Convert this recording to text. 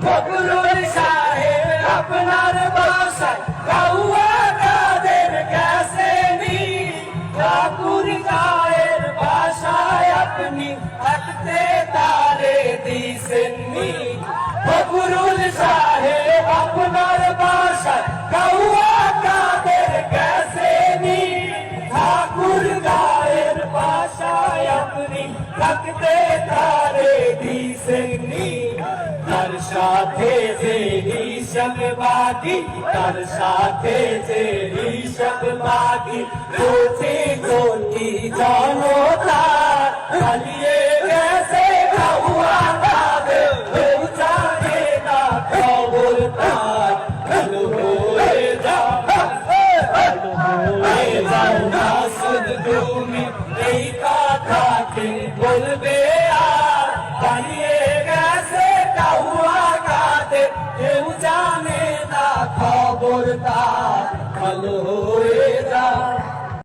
ফখরুল সাহেব আপনার বাসায় কাউয়া কাদের গেছে নি, ঠাকুর গায়ের বাসায় আপনি থাকতে তারে দিছেন নি। ফখরুল সাহেব আপনার বাসায় কাউয়া কাদের গেছে নি, ঠাকুর গায়ের বাসায় আপনি থাকতে তারে দিছেন নি। তার সাথে যে হিসাব বাকি, তার সাথে যে হিসাব বাকি, কোটি কোটি জনতা পালিয়ে গেছে কাউয়া কাদের, কেউ জানে না খবর তার। ভালো হয়ে যাও, ভালো হয়ে যাও মাসুদ তুমি, এই কথাকে বলবে আর। পালিয়ে গেছে কাউয়া কাদের, কেউ জানে না খবর তার। ভালো